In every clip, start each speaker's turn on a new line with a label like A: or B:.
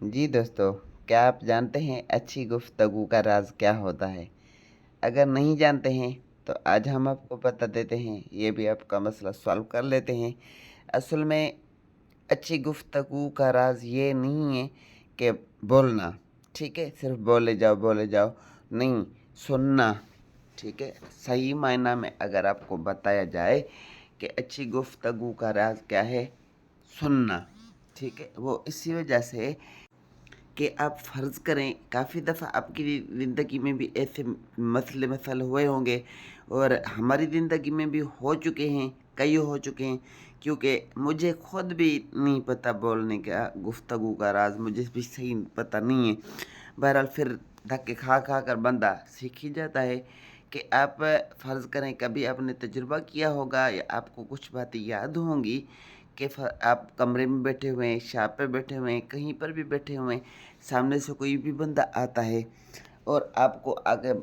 A: जी दोस्तों, क्या आप जानते हैं अच्छी गुफ्तगू का राज क्या होता है? अगर नहीं जानते हैं तो आज हम आपको बता देते हैं, ये भी आपका मसला सॉल्व कर लेते हैं। असल में अच्छी गुफ्तगू का राज ये नहीं है कि बोलना, ठीक है? सिर्फ बोले जाओ, नहीं, सुनना, ठीक है? सही मायना में अगर आपको बताया जाए कि अच्छी गुफ्तगू का राज क्या है, सुनना, ठीक है? वो इसी वजह से कि आप फ़र्ज़ करें काफ़ी दफ़ा आपकी ज़िंदगी में भी ऐसे मसले मसाइल हुए होंगे और हमारी ज़िंदगी में भी हो चुके हैं, कई हो चुके हैं, क्योंकि मुझे खुद भी नहीं पता बोलने का, गुफ्तगू का राज मुझे भी सही पता नहीं है। बहरहाल फिर धक्के खा खा कर बंदा सीख ही जाता है कि आप फ़र्ज़ करें कभी आपने तजुर्बा किया होगा या आपको कुछ बातें याद होंगी कि आप कमरे में बैठे हुए हैं, शॉप पे बैठे हुए हैं, कहीं पर भी बैठे हुए हैं, सामने से कोई भी बंदा आता है और आपको आगे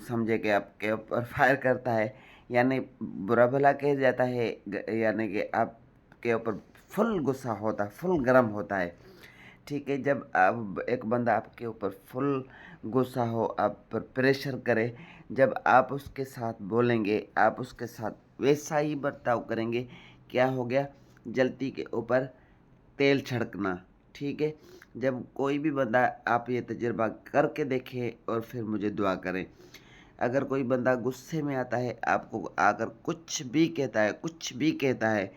A: समझे कि आपके ऊपर फायर करता है, यानी बुरा भला कह जाता है, यानी कि आपके ऊपर फुल गुस्सा होता है, फुल गर्म होता है, ठीक है? जब आप एक बंदा आपके ऊपर फुल गुस्सा हो, आप पर प्रेशर करे, जब आप उसके साथ बोलेंगे, आप उसके साथ वैसा ही बर्ताव करेंगे, क्या हो गया? जलती के ऊपर तेल छिड़कना, ठीक है? जब कोई भी बंदा, आप ये तजुर्बा करके देखें और फिर मुझे दुआ करें। अगर कोई बंदा गुस्से में आता है, आपको आकर कुछ भी कहता है, कुछ भी कहता है,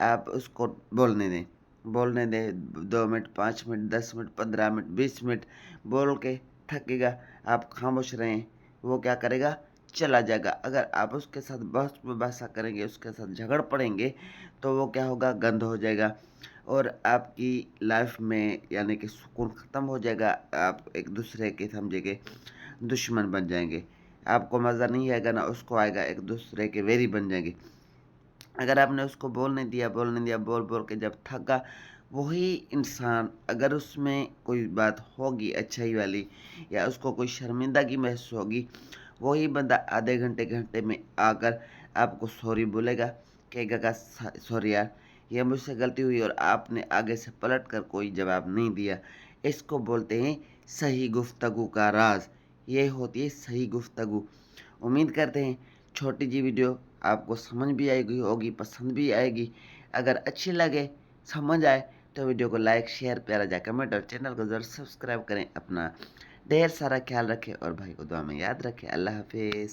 A: आप उसको बोलने दें 2 minute, 5 minute, 10 minute, 15 minute, 20 minute बोल के थकेगा, आप खामोश रहें, वो क्या करेगा? चला जाएगा। अगर आप उसके साथ बहस मुबासा करेंगे, उसके साथ झगड़ पड़ेंगे, तो वो क्या होगा? गंद हो जाएगा और आपकी लाइफ में यानी कि सुकून ख़त्म हो जाएगा। आप एक दूसरे के समझेंगे दुश्मन बन जाएंगे, आपको मज़ा नहीं आएगा ना उसको आएगा, एक दूसरे के वेरी बन जाएंगे। अगर आपने उसको बोलने दिया, बोल बोल के जब थका, वही इंसान अगर उसमें कोई बात होगी अच्छाई वाली या उसको कोई शर्मिंदगी महसूस होगी, वही बंदा आधे घंटे घंटे में आकर आपको सॉरी बोलेगा, कहेगा का सॉरी यार, ये मुझसे गलती हुई, और आपने आगे से पलट कर कोई जवाब नहीं दिया। इसको बोलते हैं सही गुफ्तगू का राज। ये होती है सही गुफ्तगू। उम्मीद करते हैं छोटी जी वीडियो आपको समझ भी आएगी होगी, पसंद भी आएगी। अगर अच्छी लगे, समझ आए, तो वीडियो को लाइक, शेयर, प्यारा जा कमेंट और चैनल को ज़रूर सब्सक्राइब करें। अपना ढेर सारा ख्याल रखें और भाई को दुआ में याद रखें। अल्लाह हाफिज़।